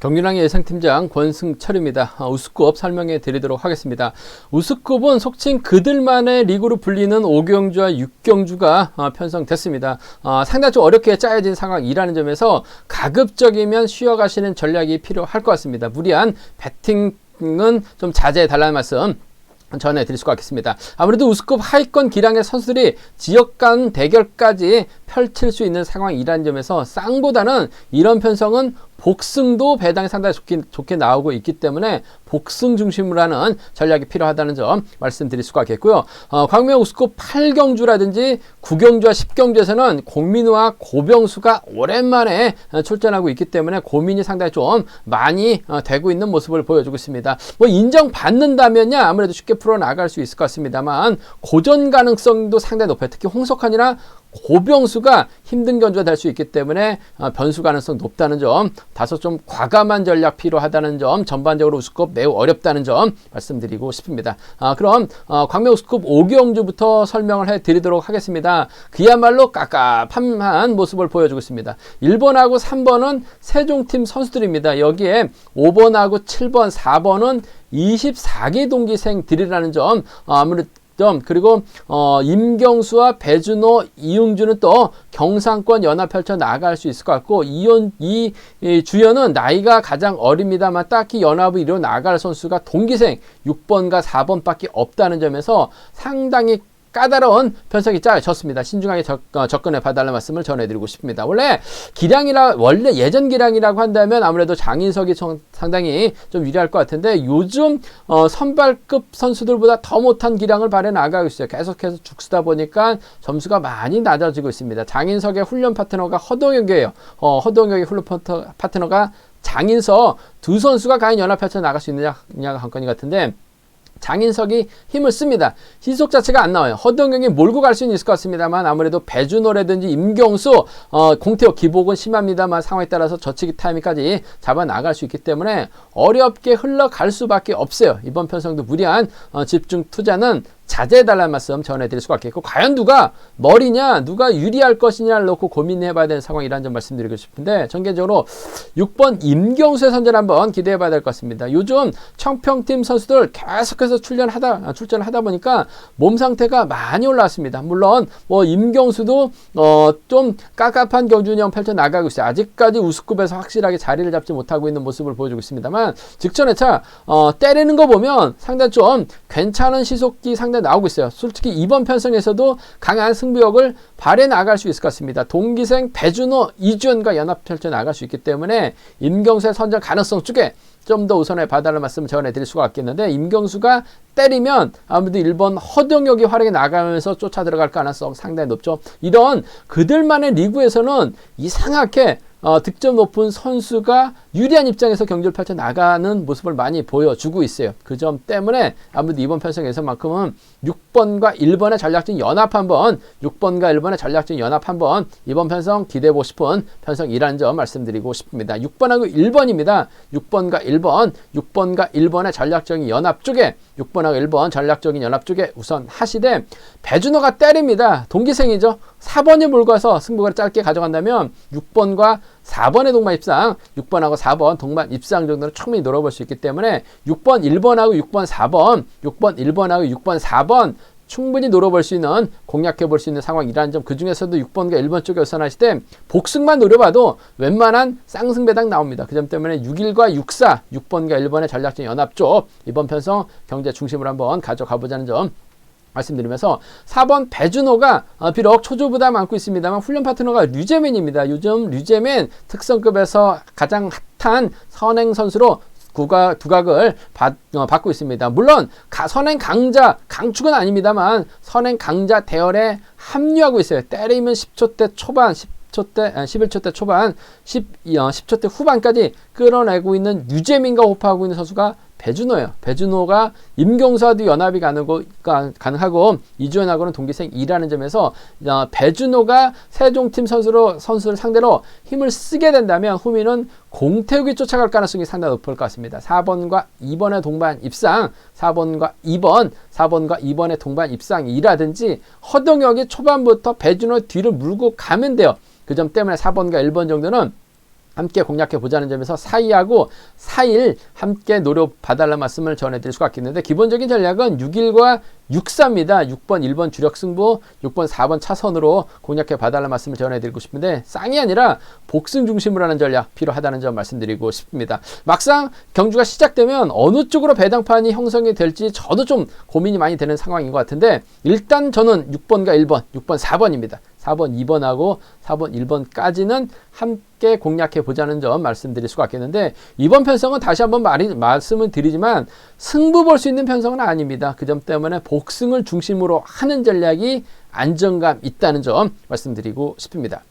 경륜왕의 예상팀장 권승철입니다. 우스컵 설명해 드리도록 하겠습니다. 우스컵은 속칭 그들만의 리그로 불리는 5경주와 6경주가 편성됐습니다. 상당히 좀 어렵게 짜여진 상황이라는 점에서 가급적이면 쉬어가시는 전략이 필요할 것 같습니다. 무리한 배팅은 좀 자제해달라는 말씀 전해드릴 수가 있겠습니다. 아무래도 우스컵 하위권 기량의 선수들이 지역 간 대결까지 펼칠 수 있는 상황이라는 점에서 쌍보다는 이런 편성은 복승도 배당이 상당히 좋게 나오고 있기 때문에 복승 중심으로 하는 전략이 필요하다는 점 말씀드릴 수가 있겠고요. 광명 우스컵 8경주라든지 9경주와 10경주에서는 공민우와 고병수가 오랜만에 출전하고 있기 때문에 고민이 상당히 좀 많이 되고 있는 모습을 보여주고 있습니다. 뭐 인정받는다면야 아무래도 쉽게 풀어나갈 수 있을 것 같습니다만 고전 가능성도 상당히 높아요. 특히 홍석환이나 고병수가 힘든 견주가 될 수 있기 때문에 변수 가능성 높다는 점, 다소 좀 과감한 전략 필요하다는 점, 전반적으로 우스컵 매우 어렵다는 점 말씀드리고 싶습니다. 그럼 광명 우스컵 5경주부터 설명을 해드리도록 하겠습니다. 그야말로 깝깝한 모습을 보여주고 있습니다. 1번하고 3번은 세종팀 선수들입니다. 여기에 5번하고 7번, 4번은 24기 동기생들이라는 점, 아무래도 그리고 임경수와 배준호, 이응주는 또 경상권 연합 펼쳐 나갈 수 있을 것 같고 이 주연은 나이가 가장 어립니다만 딱히 연합을 이뤄 나갈 선수가 동기생 6번과 4번밖에 없다는 점에서 상당히 까다로운 편성이 짜여졌습니다. 신중하게 접근해 봐달라는 말씀을 전해드리고 싶습니다. 원래 예전 기량이라고 한다면 아무래도 장인석이 상당히 좀 유리할 것 같은데 요즘 선발급 선수들보다 더 못한 기량을 발휘해 나가고 있어요. 계속해서 죽쓰다 보니까 점수가 많이 낮아지고 있습니다. 장인석의 훈련 파트너가 허동혁이에요. 허동혁의 훈련 파트너가 장인석 두 선수가 과연 연합 펼쳐 나갈 수 있느냐가 관건이 같은데 장인석이 힘을 씁니다. 시속 자체가 안 나와요. 허동영이 몰고 갈 수는 있을 것 같습니다만 아무래도 배준호라든지 임경수, 공태호, 기복은 심합니다만 상황에 따라서 저치기 타이밍까지 잡아 나갈 수 있기 때문에 어렵게 흘러갈 수밖에 없어요. 이번 편성도 무리한 집중 투자는 자제해달라는 말씀 전해드릴 수가 있겠고 과연 누가 머리냐 누가 유리할 것이냐를 놓고 고민해봐야 되는 상황이라는 점 말씀드리고 싶은데 전개적으로 6번 임경수의 선전 한번 기대해봐야 될 것 같습니다. 요즘 청평팀 선수들 계속해서 출전을 하다 보니까 몸 상태가 많이 올라왔습니다. 물론 뭐 임경수도 좀 깝깝한 경주운영 펼쳐 나가고 있어요. 아직까지 우스컵에서 확실하게 자리를 잡지 못하고 있는 모습을 보여주고 있습니다만 직전에 때리는 거 보면 상당히 좀 괜찮은 시속기 상당히 나오고 있어요. 솔직히 이번 편성에서도 강한 승부욕을 발휘해 나갈 수 있을 것 같습니다. 동기생 배준호, 이주연과 연합 펼쳐 나갈 수 있기 때문에 임경수의 선전 가능성 쪽에 좀 더 우선해 봐달라는 말씀을 전해드릴 수가 있겠는데 임경수가 때리면 아무래도 1번 허동혁이 활약해 나가면서 쫓아 들어갈 가능성 상당히 높죠. 이런 그들만의 리그에서는 이상하게 득점 높은 선수가 유리한 입장에서 경기를 펼쳐 나가는 모습을 많이 보여주고 있어요. 그 점 때문에 아무래도 이번 편성에서만큼은 6번과 1번의 전략적인 연합 한번 6번과 1번의 전략적인 연합 한번 이번 편성 기대해보고 싶은 편성이라는 점 말씀드리고 싶습니다. 6번하고 1번입니다. 6번과 1번의 전략적인 연합 쪽에 6번하고 1번 전략적인 연합 쪽에 우선 하시되 배준호가 때립니다. 동기생이죠. 4번이 몰고 와서 승부가 짧게 가져간다면 6번과 4번의 동반 입상, 6번하고 4번 동반 입상 정도는 충분히 노려볼 수 있기 때문에 6번 1번하고 6번 4번, 6번 1번하고 6번 4번 충분히 노려볼 수 있는, 공략해볼 수 있는 상황이라는 점, 그 중에서도 6번과 1번 쪽에 우선하실 때 복승만 노려봐도 웬만한 쌍승배당 나옵니다. 그 점 때문에 6.1과 6.4, 6번과 1번의 전략적인 연합 쪽 이번 편성 경제 중심으로 한번 가져가보자는 점 말씀드리면서 4번 배준호가 비록 초조부담 안고 있습니다만 훈련 파트너가 류재민입니다. 요즘 류재민 특성급에서 가장 핫한 선행 선수로 두각을 받고 있습니다. 물론 선행 강자, 강축은 아닙니다만 선행 강자 대열에 합류하고 있어요. 때리면 10초대 초반, 11초대 초반, 10초대 후반까지 끌어내고 있는 류재민과 호흡하고 있는 선수가 배준호예요. 배준호가 임경수와도 연합이 가능하고 이주연하고는 동기생이라는 점에서 배준호가 세종팀 선수를 상대로 힘을 쓰게 된다면 후미는 공태욱이 쫓아갈 가능성이 상당히 높을 것 같습니다. 4번과 2번의 동반 입상, 4번과 2번의 동반 입상이라든지 허동혁이 초반부터 배준호 뒤를 물고 가면 돼요. 그 점 때문에 4번과 1번 정도는 함께 공략해 보자는 점에서 4위하고 4일 함께 노려봐달라는 말씀을 전해드릴 수가 있겠는데, 기본적인 전략은 6일과 6사입니다. 6번, 1번 주력 승부, 6번, 4번 차선으로 공략해 봐달라는 말씀을 전해드리고 싶은데, 쌍이 아니라 복승 중심으로 하는 전략 필요하다는 점 말씀드리고 싶습니다. 막상 경주가 시작되면 어느 쪽으로 배당판이 형성이 될지 저도 좀 고민이 많이 되는 상황인 것 같은데, 일단 저는 6번과 1번, 6번, 4번입니다. 4번, 2번하고 4번, 1번까지는 함께 공략해 보자는 점 말씀드릴 수가 있겠는데, 이번 편성은 다시 한번 말씀을 드리지만 승부 볼 수 있는 편성은 아닙니다. 그 점 때문에 복승을 중심으로 하는 전략이 안정감 있다는 점 말씀드리고 싶습니다.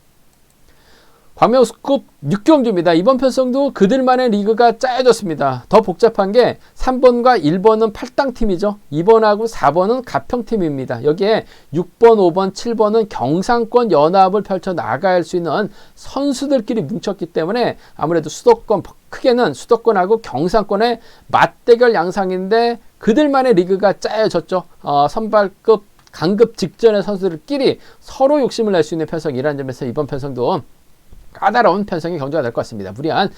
광명우스컵 6경주입니다. 이번 편성도 그들만의 리그가 짜여졌습니다. 더 복잡한 게 3번과 1번은 8당 팀이죠. 2번하고 4번은 가평팀입니다. 여기에 6번, 5번, 7번은 경상권 연합을 펼쳐 나갈 수 있는 선수들끼리 뭉쳤기 때문에 아무래도 수도권, 크게는 수도권하고 경상권의 맞대결 양상인데 그들만의 리그가 짜여졌죠. 선발급, 강급 직전의 선수들끼리 서로 욕심을 낼 수 있는 편성이라는 점에서 이번 편성도 까다로운 편성의 경주가 될 것 같습니다. 무리한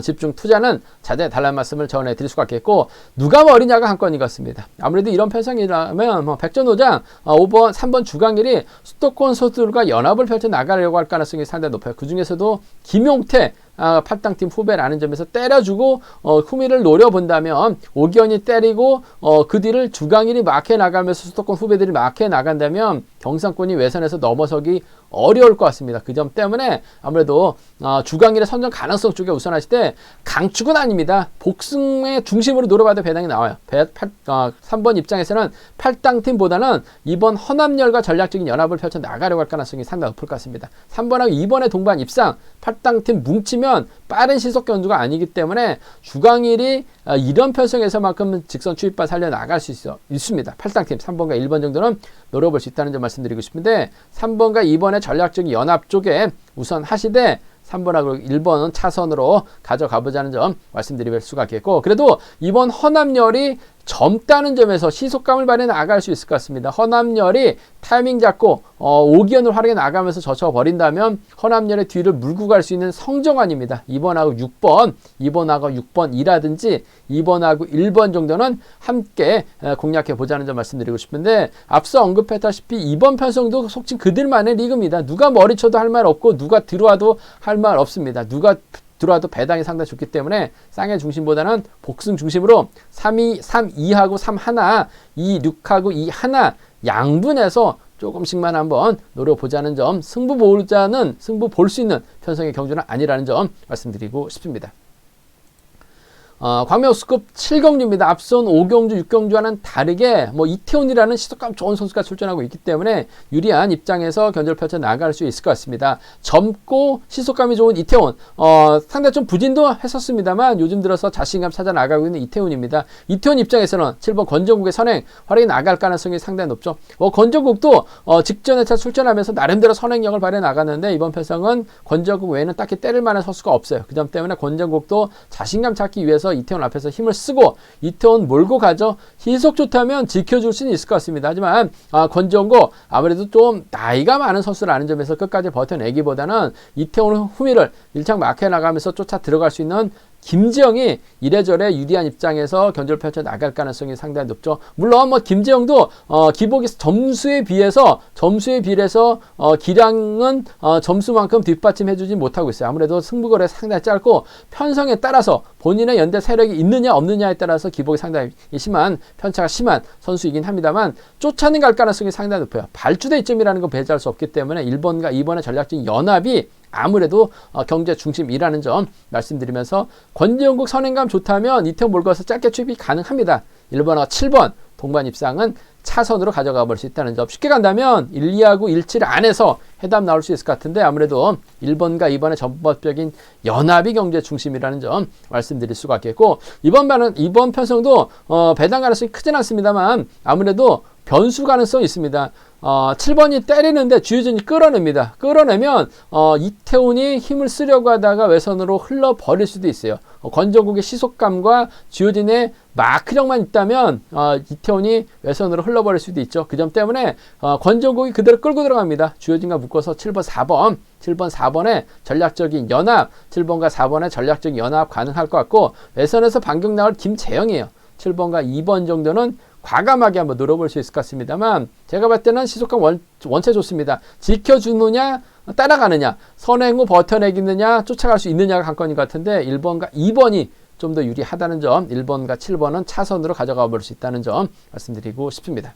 집중 투자는 자제해달라는 말씀을 전해드릴 수가 있겠고, 누가 어리냐가 한 건인 것 같습니다. 아무래도 이런 편성이라면 백전호장 5번, 3번 주강일이 수도권 선수들과 연합을 펼쳐 나가려고 할 가능성이 상당히 높아요. 그 중에서도 김용태 8당팀 후배라는 점에서 때려주고 후미를 노려본다면 오기현이 때리고 그 뒤를 주강일이 막해 나가면서 수도권 후배들이 막해 나간다면 경상권이 외선에서 넘어서기 어려울 것 같습니다. 그 점 때문에 아무래도 주강일의 선정 가능성 쪽에 우선하실 때 강축은 아닙니다. 복승의 중심으로 노려봐도 배당이 나와요. 3번 입장에서는 8당팀보다는 이번 허남열과 전략적인 연합을 펼쳐 나가려고 할 가능성이 상당히 높을 것 같습니다. 3번하고 2번의 동반 입상 8당팀 뭉치면 빠른 시속 견주가 아니기 때문에 주강일이 이런 편성에서만큼 직선 추입바 살려 나갈 수 있습니다. 8당팀 3번과 1번 정도는 노려볼 수 있다는 점 말씀드리고 싶은데, 3번과 2번의 전략적인 연합 쪽에 우선 하시되 3번하고 1번은 차선으로 가져가 보자는 점 말씀드릴 수가 있겠고, 그래도 이번 허남열이 젊다는 점에서 시속감을 발휘해 나갈 수 있을 것 같습니다. 허남열이 타이밍 잡고 오기현을 활용해 나가면서 젖혀버린다면 허남열의 뒤를 물고 갈 수 있는 성정환입니다. 2번하고 6번, 2번하고 6번이라든지 2번하고 1번 정도는 함께 공략해 보자는 점 말씀드리고 싶은데, 앞서 언급했다시피 이번 편성도 속칭 그들만의 리그입니다. 누가 머리쳐도 할 말 없고 누가 들어와도 할 말 없습니다. 누가 들어와도 배당이 상당히 좋기 때문에 쌍의 중심보다는 복승 중심으로 3-2하고 3-1, 2-6하고 2-1 양분해서 조금씩만 한번 노려보자는 점, 승부 볼 수 있는 편성의 경주는 아니라는 점 말씀드리고 싶습니다. 광명우스컵 7경주입니다. 앞선 5경주, 6경주와는 다르게 이태훈이라는 시속감 좋은 선수가 출전하고 있기 때문에 유리한 입장에서 견제를 펼쳐 나갈 수 있을 것 같습니다. 젊고 시속감이 좋은 이태훈, 상당히 좀 부진도 했었습니다만 요즘 들어서 자신감 찾아 나가고 있는 이태훈입니다. 이태훈 입장에서는 7번 권정국의 선행 활약이 나갈 가능성이 상당히 높죠. 권정국도 직전에 차 출전하면서 나름대로 선행력을 발휘해 나갔는데, 이번 편성은 권정국 외에는 딱히 때릴 만한 선수가 없어요. 그 점 때문에 권정국도 자신감 찾기 위해서 이태원 앞에서 힘을 쓰고 이태원 몰고 가죠. 시속 좋다면 지켜줄 수는 있을 것 같습니다. 하지만 권정국 아무래도 좀 나이가 많은 선수라는 점에서 끝까지 버텨내기보다는 이태원 후미를 일창 막혀 나가면서 쫓아 들어갈 수 있는 김지영이 이래저래 유리한 입장에서 견제를 펼쳐 나갈 가능성이 상당히 높죠. 물론 김지영도 기복이 점수에 비해서 기량은 점수만큼 뒷받침해주지 못하고 있어요. 아무래도 승부거래 상당히 짧고 편성에 따라서 본인의 연대 세력이 있느냐 없느냐에 따라서 기복이 상당히 편차가 심한 선수이긴 합니다만 쫓아는 갈 가능성이 상당히 높아요. 발주대 이점이라는 건 배제할 수 없기 때문에 1번과 2번의 전략적인 연합이 아무래도 경제 중심이라는 점 말씀드리면서, 권정국 선행감 좋다면 이태원 몰고서 짧게 추입이 가능합니다. 1번과 7번 동반 입상은 차선으로 가져가 볼 수 있다는 점. 쉽게 간다면 1, 2하고 1, 7 안에서 해답 나올 수 있을 것 같은데, 아무래도 1번과 2번의 전법적인 연합이 경제 중심이라는 점 말씀드릴 수가 있겠고, 이번 편성도 배당 가능성이 크진 않습니다만 아무래도 변수 가능성이 있습니다. 7번이 때리는데 주효진이 끌어냅니다. 끌어내면 이태훈이 힘을 쓰려고 하다가 외선으로 흘러버릴 수도 있어요. 권정국의 시속감과 주효진의 마크력만 있다면 이태훈이 외선으로 흘러버릴 수도 있죠. 그 점 때문에 권정국이 그대로 끌고 들어갑니다. 주효진과 묶어서 7번, 4번에 전략적인 연합, 7번과 4번에 전략적인 연합 가능할 것 같고, 외선에서 반격 나올 김재영이에요. 7번과 2번 정도는 과감하게 한번 노려볼 수 있을 것 같습니다만, 제가 봤을 때는 시속감 원체 좋습니다. 지켜주느냐 따라가느냐, 선행 후 버텨내기느냐 쫓아갈 수 있느냐가 관건인 것 같은데, 1번과 2번이 좀 더 유리하다는 점, 1번과 7번은 차선으로 가져가 볼 수 있다는 점 말씀드리고 싶습니다.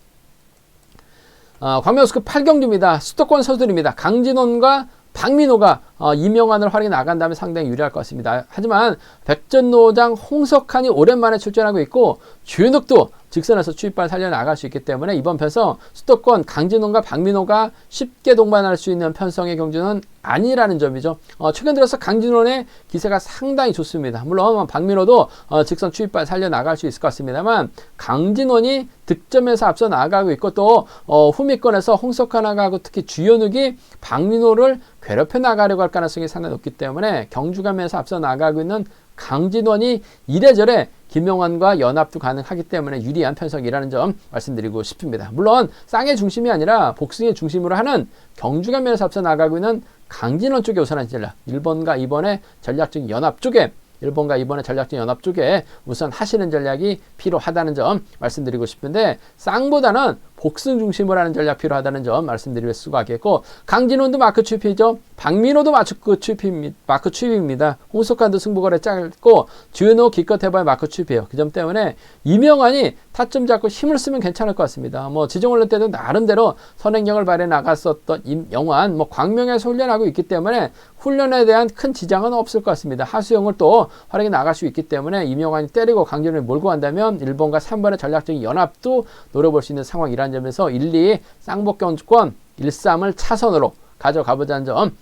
광명우스컵 8경주입니다. 수도권 선수들입니다. 강진원과 박민호가 이명환을 활용해 나간다면 상당히 유리할 것 같습니다. 하지만 백전노장 홍석환이 오랜만에 출전하고 있고, 주현욱도 직선에서 추입발 살려나갈 수 있기 때문에 이번 편성 수도권 강진원과 박민호가 쉽게 동반할 수 있는 편성의 경주는 아니라는 점이죠. 최근 들어서 강진원의 기세가 상당히 좋습니다. 물론 박민호도 직선 추입발 살려나갈 수 있을 것 같습니다만, 강진원이 득점에서 앞서 나가고 있고, 또 후미권에서 홍석환하고 특히 주현욱이 박민호를 괴롭혀 나가려고 할 가능성이 상당히 높기 때문에 경주감에서 앞서 나가고 있는 강진원이 이래저래 김명환과 연합도 가능하기 때문에 유리한 편성이라는 점 말씀드리고 싶습니다. 물론 쌍의 중심이 아니라 복승의 중심으로 하는 경주감에서 앞서 나가고 있는 강진원 쪽에 우선한 전략, 1번과 2번의 전략적인 연합 쪽에, 1번과 2번의 전략적인 연합 쪽에 우선 하시는 전략이 필요하다는 점 말씀드리고 싶은데, 쌍보다는 복승 중심으로 하는 전략 필요하다는 점 말씀드릴 수가 있겠고, 강진원도 마크 추입이죠. 박민호도 마크 추입입니다. 홍석환도 승부거래 짧고, 주현호 기껏 해봐야 마크 추입이에요. 그 점 때문에 이명환이 타점 잡고 힘을 쓰면 괜찮을 것 같습니다. 지정훈련 때도 나름대로 선행력을 발휘해 나갔었던 임영환, 광명에서 훈련하고 있기 때문에 훈련에 대한 큰 지장은 없을 것 같습니다. 하수영을 또 활용해 나갈 수 있기 때문에 이명환이 때리고 강진원을 몰고 간다면 1번과 3번의 전략적인 연합도 노려볼 수 있는 상황이라는 점에서 1, 2 쌍복경주권 1, 3을 차선으로 가져가보자는 점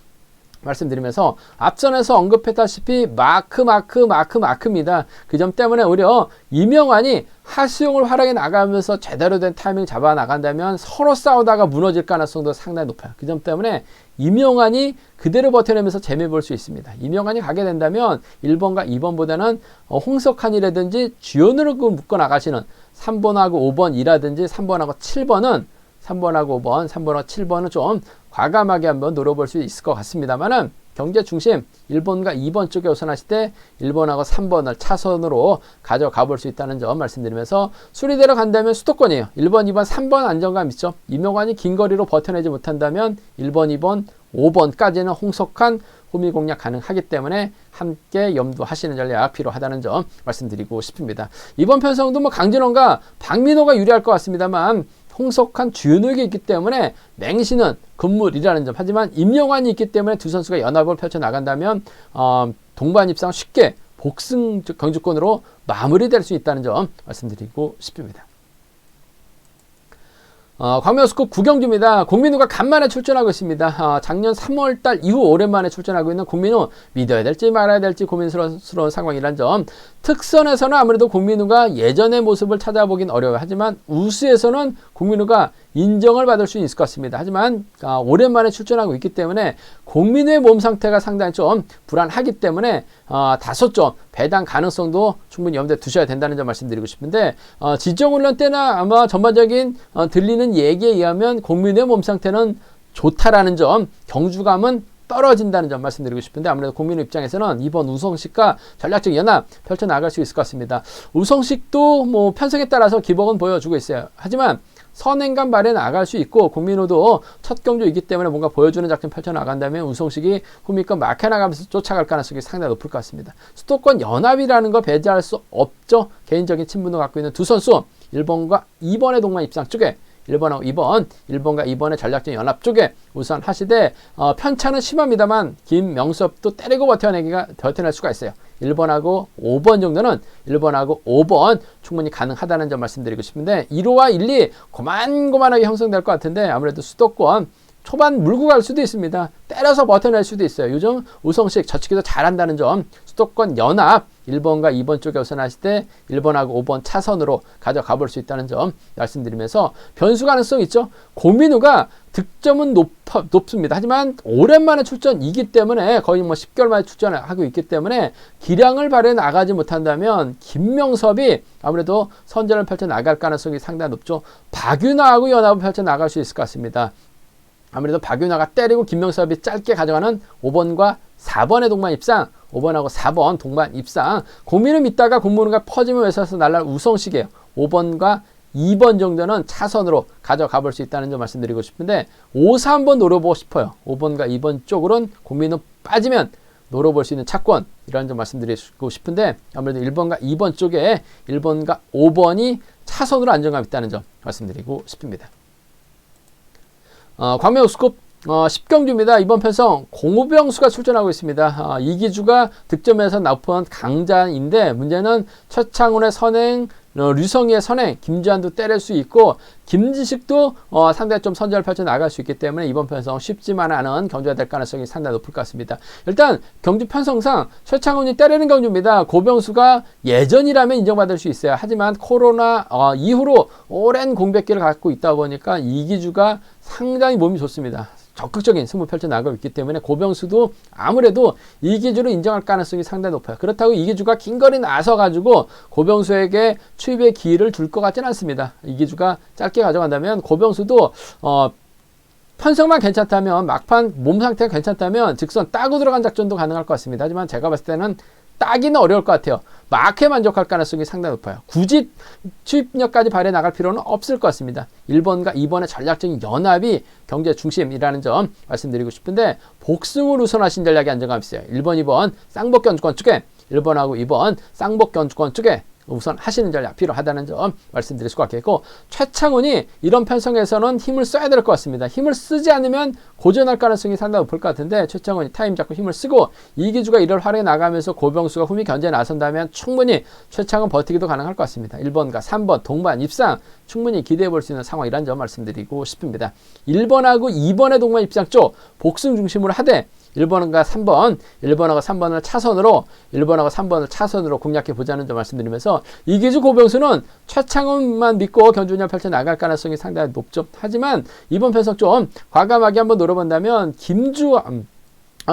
말씀드리면서, 앞전에서 언급했다시피 마크입니다. 그 점 때문에 오히려 이명환이 하수용을 활용해 나가면서 제대로 된 타이밍 잡아 나간다면 서로 싸우다가 무너질 가능성도 상당히 높아요. 그 점 때문에 이명환이 그대로 버텨내면서 재미 볼 수 있습니다. 이명환이 가게 된다면 1번과 2번보다는 홍석환이라든지 주연으로 묶어 나가시는 3번하고 5번이라든지 3번하고 7번은 3번하고 5번, 3번하고 7번은 좀 과감하게 한번 노려볼 수 있을 것 같습니다만은, 경제 중심 1번과 2번 쪽에 우선하실 때 1번하고 3번을 차선으로 가져가 볼 수 있다는 점 말씀드리면서, 수리대로 간다면 수도권이에요. 1번, 2번, 3번 안정감 있죠. 이명환이 긴 거리로 버텨내지 못한다면 1번, 2번, 5번까지는 홍석환 후미 공략 가능하기 때문에 함께 염두하시는 전략 필요하다는 점 말씀드리고 싶습니다. 이번 편성도 강진원과 박민호가 유리할 것 같습니다만, 홍석환, 주현욱이 있기 때문에 맹신은 금물이라는 점, 하지만 임영환이 있기 때문에 두 선수가 연합을 펼쳐나간다면 동반 입상 쉽게 복승 경주권으로 마무리될 수 있다는 점 말씀드리고 싶습니다. 광명우스컵 9경주입니다. 공민우가 간만에 출전하고 있습니다. 작년 3월달 이후 오랜만에 출전하고 있는 공민우, 믿어야 될지 말아야 될지 고민스러운 상황이란 점. 특선에서는 아무래도 공민우가 예전의 모습을 찾아보긴 어려워요. 하지만 우수에서는 공민우가 인정을 받을 수 있을 것 같습니다. 하지만 오랜만에 출전하고 있기 때문에 공민우의 몸 상태가 상당히 좀 불안하기 때문에 다소 좀 배당 가능성도 충분히 염두에 두셔야 된다는 점 말씀드리고 싶은데, 지정훈련 때나 아마 전반적인 들리는 얘기에 의하면 공민우의 몸 상태는 좋다라는 점, 경주감은 떨어진다는 점 말씀드리고 싶은데, 아무래도 공민우 입장에서는 이번 우성식과 전략적 연합 펼쳐나갈 수 있을 것 같습니다. 우성식도 편성에 따라서 기복은 보여주고 있어요. 하지만 선행감 발에 나갈 수 있고, 공민우도 첫 경주이기 때문에 뭔가 보여주는 작전 펼쳐나간다면 우성식이 후미권 막혀나가면서 쫓아갈 가능성이 상당히 높을 것 같습니다. 수도권 연합이라는 거 배제할 수 없죠. 개인적인 친분을 갖고 있는 두 선수, 1번과 2번의 동반 입상 쪽에 1번하고 2번, 1번과 2번의 전략적 연합 쪽에 우선 하시되, 편차는 심합니다만 김명섭도 때리고 버텨낼 수가 있어요. 1번하고 5번 정도는 1번하고 5번 충분히 가능하다는 점 말씀드리고 싶은데, 1호와 1, 2 고만고만하게 형성될 것 같은데, 아무래도 수도권 초반 물고 갈 수도 있습니다. 때려서 버텨낼 수도 있어요. 요즘 우성식 저치기도 잘한다는 점, 수도권 연합 1번과 2번 쪽에 우선하실 때 1번하고 5번 차선으로 가져가 볼 수 있다는 점 말씀드리면서 변수 가능성 있죠. 고민우가 득점은 높습니다. 하지만 오랜만에 출전이기 때문에 거의 뭐 10개월 만에 출전을 하고 있기 때문에 기량을 발휘해 나가지 못한다면 김명섭이 아무래도 선전을 펼쳐 나갈 가능성이 상당히 높죠. 박윤아하고 연합을 펼쳐 나갈 수 있을 것 같습니다. 아무래도 박윤아가 때리고 김명섭이 짧게 가져가는 5번과 4번의 동반 입상, 5번하고 4번 동반 입상. 고민을 믿다가 고민우가 퍼지면 외서서 날아갈 우성식이에요. 5번과 2번 정도는 차선으로 가져가 볼 수 있다는 점 말씀드리고 싶은데 5, 3번 노려보고 싶어요. 5번과 2번 쪽으로는 고민우 빠지면 노려볼 수 있는 차권 이라는 점 말씀드리고 싶은데 아무래도 1번과 2번 쪽에 1번과 5번이 차선으로 안정감 있다는 점 말씀드리고 싶습니다. 광명 우스컵 10경주입니다. 이번 편성 공우병수가 출전하고 있습니다. 이기주가 득점에서 높은 강자인데 문제는 최창훈의 선행, 류성희의 선행, 김주환도 때릴 수 있고 김지식도 상당히 좀 선전을 펼쳐 나갈 수 있기 때문에 이번 편성 쉽지만 않은 경주가 될 가능성이 상당히 높을 것 같습니다. 일단 경주 편성상 최창훈이 때리는 경주입니다. 고병수가 예전이라면 인정받을 수 있어요. 하지만 코로나 이후로 오랜 공백기를 갖고 있다 보니까 이기주가 상당히 몸이 좋습니다. 적극적인 승부 펼쳐 나가고 있기 때문에 고병수도 아무래도 이기주를 인정할 가능성이 상당히 높아요. 그렇다고 이기주가 긴 거리 나서 가지고 고병수에게 추입의 기회를 줄 것 같지는 않습니다. 이기주가 짧게 가져간다면 고병수도 편성만 괜찮다면 막판 몸 상태가 괜찮다면 직선 따고 들어간 작전도 가능할 것 같습니다. 하지만 제가 봤을 때는 따기는 어려울 것 같아요. 마크에 만족할 가능성이 상당히 높아요. 굳이 추입력까지 발휘해 나갈 필요는 없을 것 같습니다. 1번과 2번의 전략적인 연합이 경제 중심이라는 점 말씀드리고 싶은데 복승을 우선하신 전략이 안정감 있어요. 1번, 2번 쌍복 견주권 쪽에 1번하고 2번 쌍복 견주권 쪽에 우선 하시는 전략 필요하다는 점 말씀드릴 수가 있겠고 최창훈이 이런 편성에서는 힘을 써야 될 것 같습니다. 힘을 쓰지 않으면 고전할 가능성이 상당히 높을 것 같은데 최창훈이 타임 잡고 힘을 쓰고 이기주가 이를 활용해 나가면서 고병수가 후미 견제에 나선다면 충분히 최창훈 버티기도 가능할 것 같습니다. 1번과 3번 동반 입상 충분히 기대해 볼 수 있는 상황이라는 점 말씀드리고 싶습니다. 1번하고 2번의 동반 입상 쪽 복승 중심으로 하되 1번과 3번, 1번하고 3번을 차선으로 1번하고 3번을 차선으로 공략해 보자는 점 말씀드리면서 이기주 고병수는 최창훈만 믿고 경주운영 펼쳐 나갈 가능성이 상당히 높죠. 하지만 이번 편성 좀 과감하게 한번 노려본다면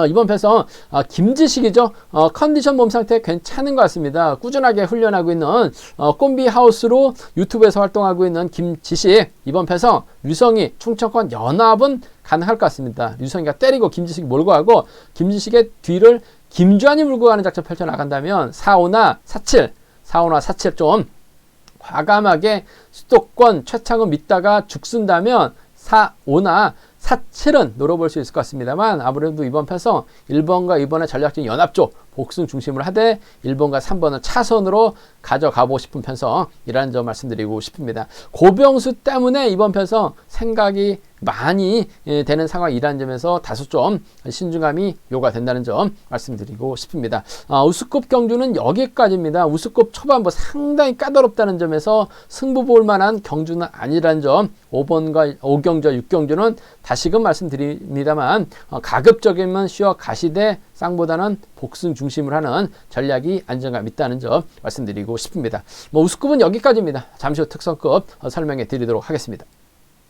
이번 편성 김지식이죠. 컨디션 몸 상태 괜찮은 것 같습니다. 꾸준하게 훈련하고 있는 꼼비 하우스로 유튜브에서 활동하고 있는 김지식 이번 편성 류성희 충청권 연합은 가능할 것 같습니다. 류성희가 때리고 김지식이 몰고 가고 김지식의 뒤를 김주환이 물고 가는 작전 펼쳐 나간다면 4-5나 4-7 좀 과감하게 수도권 최창훈 믿다가 죽순다면 4-5나 4-7은 노려볼 수 있을 것 같습니다만 아무래도 이번 편성 1번과 2번의 전략적인 연합 쪽 복승 중심으로 하되 1번과 3번은 차선으로 가져가고 싶은 편성이라는 점 말씀드리고 싶습니다. 고병수 때문에 이번 편성 생각이 많이 되는 상황이라는 점에서 다소 좀 신중함이 요구된다는 점 말씀드리고 싶습니다. 우스컵 경주는 여기까지입니다. 우스컵 초반부 상당히 까다롭다는 점에서 승부 볼 만한 경주는 아니라는 점 5번과 5경주와 6경주는 다시금 말씀드립니다만 가급적이면 쉬어 가시되 쌍보다는 복승 중심을 하는 전략이 안정감 있다는 점 말씀드리고 싶습니다. 우스컵은 여기까지입니다. 잠시 후 특성급 설명해 드리도록 하겠습니다.